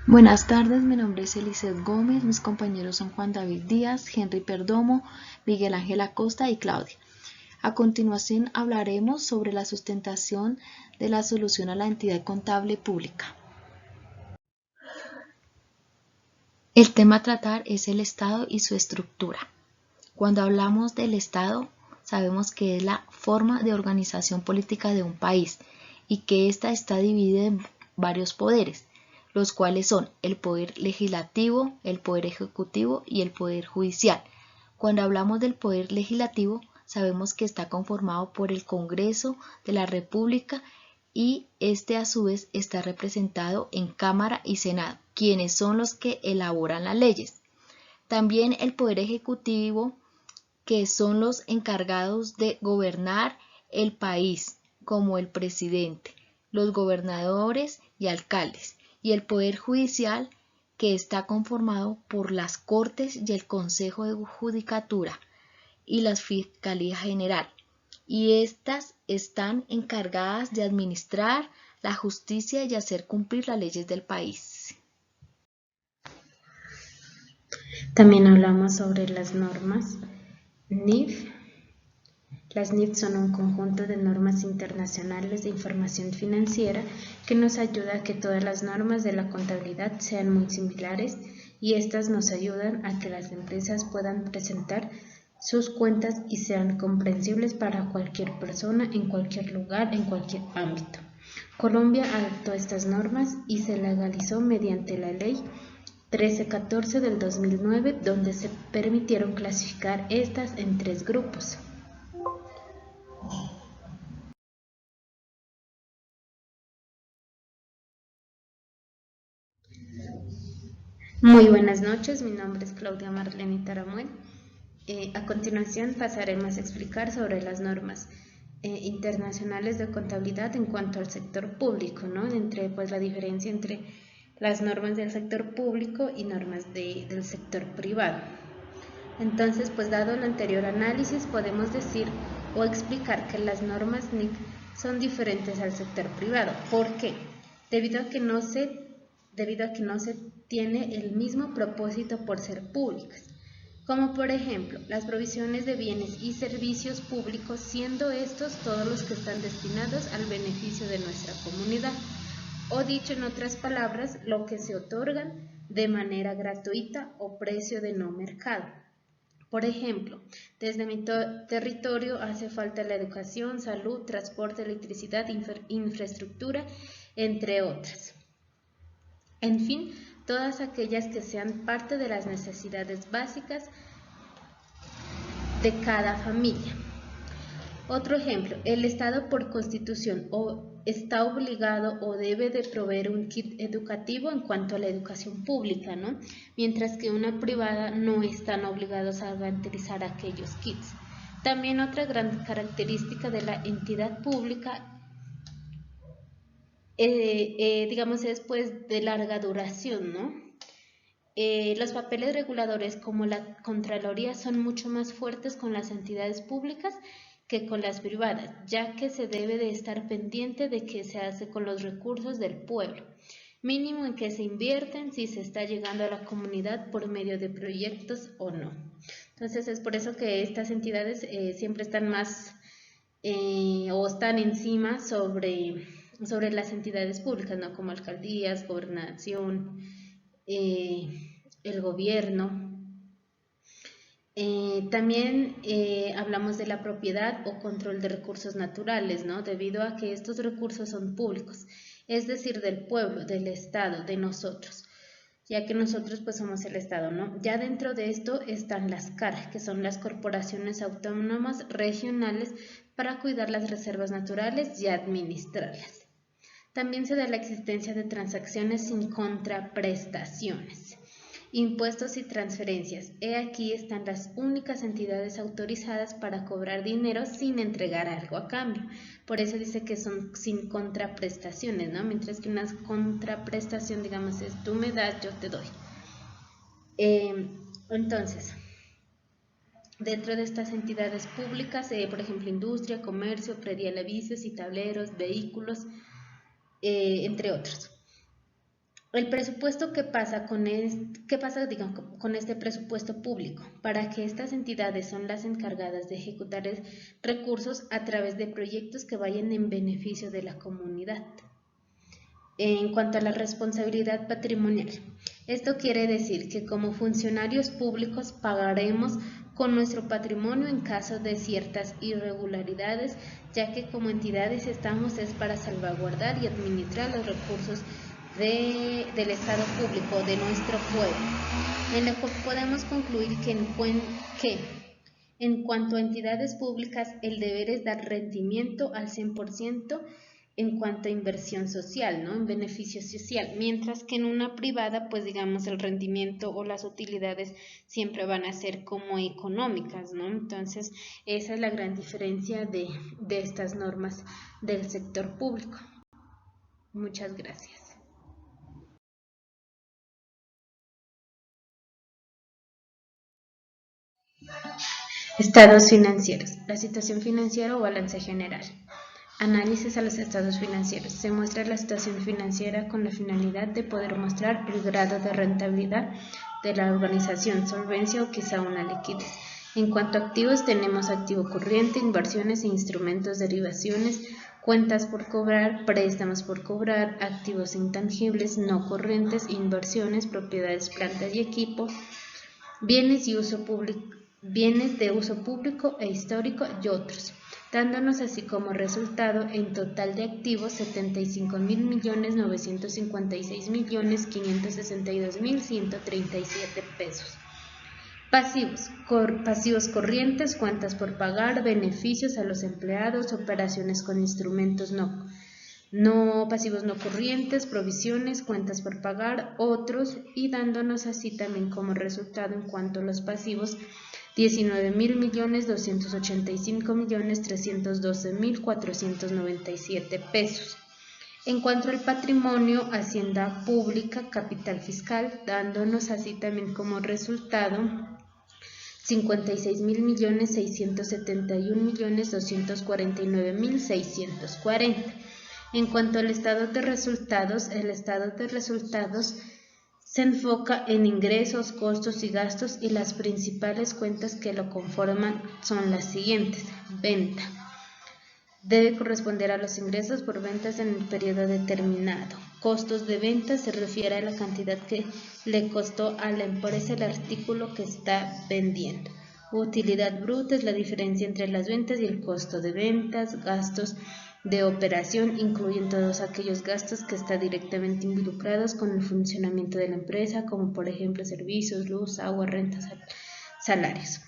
Buenas tardes, mi nombre es Eliseth Gómez, mis compañeros son Juan David Díaz, Henry Perdomo, Miguel Ángel Acosta y Claudia. A continuación hablaremos sobre la sustentación de la solución a la entidad contable pública. El tema a tratar es el Estado y su estructura. Cuando hablamos del Estado, sabemos que es la forma de organización política de un país y que ésta está dividida en varios poderes, los cuales son el poder legislativo, el poder ejecutivo y el poder judicial. Cuando hablamos del poder legislativo, sabemos que está conformado por el Congreso de la República y este a su vez está representado en Cámara y Senado, quienes son los que elaboran las leyes. También el poder ejecutivo, que son los encargados de gobernar el país, como el presidente, los gobernadores y alcaldes, y el Poder Judicial, que está conformado por las Cortes y el Consejo de Judicatura y la Fiscalía General, y estas están encargadas de administrar la justicia y hacer cumplir las leyes del país. También hablamos sobre las normas NIF. Las NIF son un conjunto de normas internacionales de información financiera que nos ayuda a que todas las normas de la contabilidad sean muy similares y estas nos ayudan a que las empresas puedan presentar sus cuentas y sean comprensibles para cualquier persona, en cualquier lugar, en cualquier ámbito. Colombia adoptó estas normas y se legalizó mediante la ley 1314 del 2009, donde se permitieron clasificar estas en 3 grupos. Muy buenas noches, mi nombre es Claudia Marlene Taramuel. A continuación pasaremos a explicar sobre las normas internacionales de contabilidad en cuanto al sector público, ¿no? La diferencia entre las normas del sector público y normas del sector privado. Entonces, pues dado el anterior análisis, podemos decir o explicar que las normas NIC son diferentes al sector privado. ¿Por qué? Debido a que no se tiene el mismo propósito por ser públicas, como por ejemplo las provisiones de bienes y servicios públicos, siendo estos todos los que están destinados al beneficio de nuestra comunidad, o dicho en otras palabras, lo que se otorgan de manera gratuita o precio de no mercado. Por ejemplo, desde mi territorio hace falta la educación, salud, transporte, electricidad, infraestructura, entre otras. En fin, todas aquellas que sean parte de las necesidades básicas de cada familia. Otro ejemplo, el Estado por Constitución está obligado o debe de proveer un kit educativo en cuanto a la educación pública, ¿no? Mientras que una privada no están obligados a garantizar aquellos kits. También otra gran característica de la entidad pública digamos, es pues de larga duración, ¿no? Los papeles reguladores como la Contraloría son mucho más fuertes con las entidades públicas que con las privadas, ya que se debe de estar pendiente de qué se hace con los recursos del pueblo, mínimo en qué se invierten, si se está llegando a la comunidad por medio de proyectos o no. Entonces es por eso que estas entidades siempre están más o están encima sobre las entidades públicas, ¿no? Como alcaldías, gobernación, el gobierno. También hablamos de la propiedad o control de recursos naturales, ¿no? Debido a que estos recursos son públicos, es decir, del pueblo, del Estado, de nosotros, ya que nosotros pues somos el Estado, ¿no? Ya dentro de esto están las CAR, que son las corporaciones autónomas regionales para cuidar las reservas naturales y administrarlas. También se da la existencia de transacciones sin contraprestaciones. Impuestos y transferencias. Aquí están las únicas entidades autorizadas para cobrar dinero sin entregar algo a cambio. Por eso dice que son sin contraprestaciones, ¿no? Mientras que una contraprestación, digamos, es tú me das, yo te doy. Entonces, dentro de estas entidades públicas, por ejemplo, industria, comercio, predial avisos y tableros, vehículos, entre otros. El presupuesto, ¿qué pasa con este presupuesto público? Para que estas entidades son las encargadas de ejecutar recursos a través de proyectos que vayan en beneficio de la comunidad. En cuanto a la responsabilidad patrimonial, esto quiere decir que como funcionarios públicos pagaremos con nuestro patrimonio en caso de ciertas irregularidades, ya que como entidades estamos es para salvaguardar y administrar los recursos del Estado público, de nuestro pueblo. En lo que podemos concluir que en cuanto a entidades públicas, el deber es dar rendimiento al 100% en cuanto a inversión social, ¿no? En beneficio social, mientras que en una privada, pues digamos, el rendimiento o las utilidades siempre van a ser como económicas, ¿no? Entonces, esa es la gran diferencia de estas normas del sector público. Muchas gracias. Estados financieros. La situación financiera o balance general. Análisis a los estados financieros. Se muestra la situación financiera con la finalidad de poder mostrar el grado de rentabilidad de la organización, solvencia o quizá una liquidez. En cuanto a activos, tenemos activo corriente, inversiones e instrumentos, derivaciones, cuentas por cobrar, préstamos por cobrar, activos intangibles, no corrientes, inversiones, propiedades, plantas y equipo, bienes de uso público e histórico y otros, dándonos así como resultado en total de activos 75.956.562.137 pesos. Pasivos corrientes, cuentas por pagar, beneficios a los empleados, operaciones con instrumentos pasivos no corrientes, provisiones, cuentas por pagar, otros, y dándonos así también como resultado en cuanto a los pasivos 19.285.312.497 pesos. En cuanto al patrimonio, hacienda pública, capital fiscal, dándonos así también como resultado 56.671.249.640. En cuanto al estado de resultados, el estado de resultados se enfoca en ingresos, costos y gastos, y las principales cuentas que lo conforman son las siguientes. Venta. Debe corresponder a los ingresos por ventas en el periodo determinado. Costos de venta se refiere a la cantidad que le costó a la empresa el artículo que está vendiendo. Utilidad bruta es la diferencia entre las ventas y el costo de ventas. Gastos de operación incluyen todos aquellos gastos que están directamente involucrados con el funcionamiento de la empresa, como por ejemplo servicios, luz, agua, rentas, salarios.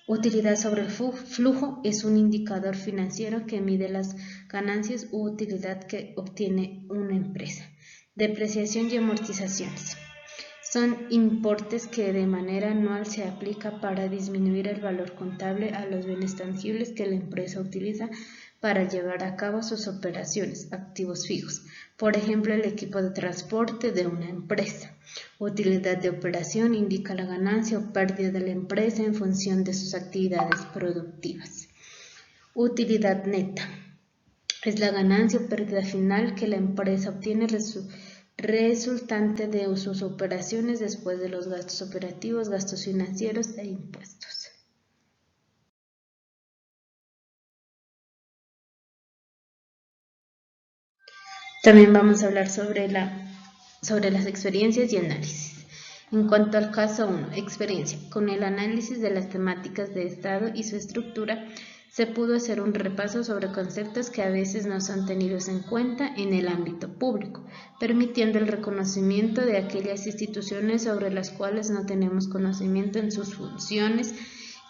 Utilidad sobre el flujo es un indicador financiero que mide las ganancias u utilidad que obtiene una empresa. Depreciación y amortizaciones son importes que de manera anual se aplica para disminuir el valor contable a los bienes tangibles que la empresa utiliza para llevar a cabo sus operaciones, activos fijos, por ejemplo el equipo de transporte de una empresa. Utilidad de operación indica la ganancia o pérdida de la empresa en función de sus actividades productivas. Utilidad neta es la ganancia o pérdida final que la empresa obtiene resultante de sus operaciones después de los gastos operativos, gastos financieros e impuestos. También vamos a hablar sobre las experiencias y análisis. En cuanto al caso 1, experiencia. Con el análisis de las temáticas de Estado y su estructura, se pudo hacer un repaso sobre conceptos que a veces no son tenidos en cuenta en el ámbito público, permitiendo el reconocimiento de aquellas instituciones sobre las cuales no tenemos conocimiento en sus funciones,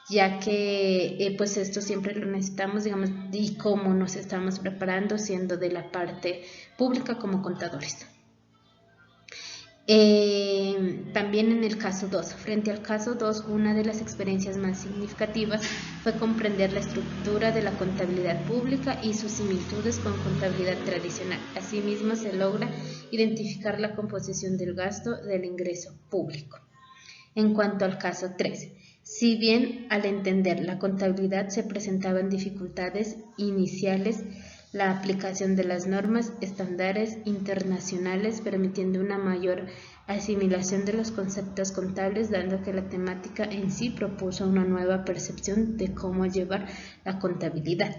ya que pues esto siempre lo necesitamos, digamos, y cómo nos estamos preparando siendo de la parte pública como contadores. También en el caso 2, frente al caso 2, una de las experiencias más significativas fue comprender la estructura de la contabilidad pública y sus similitudes con contabilidad tradicional. Asimismo, se logra identificar la composición del gasto del ingreso público. En cuanto al caso 3, si bien al entender la contabilidad se presentaban dificultades iniciales, la aplicación de las normas estándares internacionales, permitiendo una mayor asimilación de los conceptos contables, dando que la temática en sí propuso una nueva percepción de cómo llevar la contabilidad.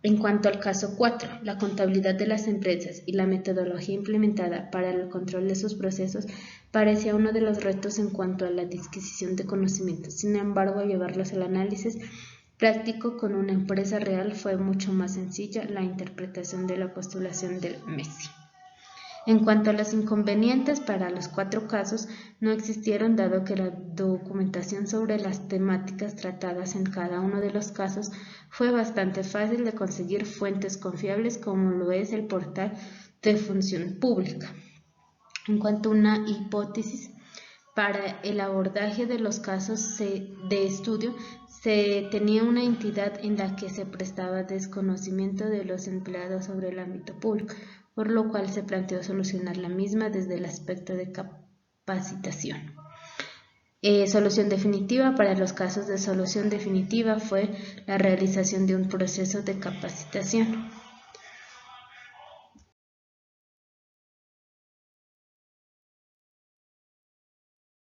En cuanto al caso 4, la contabilidad de las empresas y la metodología implementada para el control de sus procesos parecía uno de los retos en cuanto a la adquisición de conocimientos. Sin embargo, llevarlos al análisis práctico con una empresa real fue mucho más sencilla la interpretación de la postulación del MESI. En cuanto a los inconvenientes, para los 4 casos no existieron, dado que la documentación sobre las temáticas tratadas en cada uno de los casos fue bastante fácil de conseguir fuentes confiables, como lo es el portal de Función Pública. En cuanto a una hipótesis, para el abordaje de los casos de estudio, se tenía una entidad en la que se prestaba desconocimiento de los empleados sobre el ámbito público, por lo cual se planteó solucionar la misma desde el aspecto de capacitación. Solución definitiva. Para los casos de solución definitiva fue la realización de un proceso de capacitación.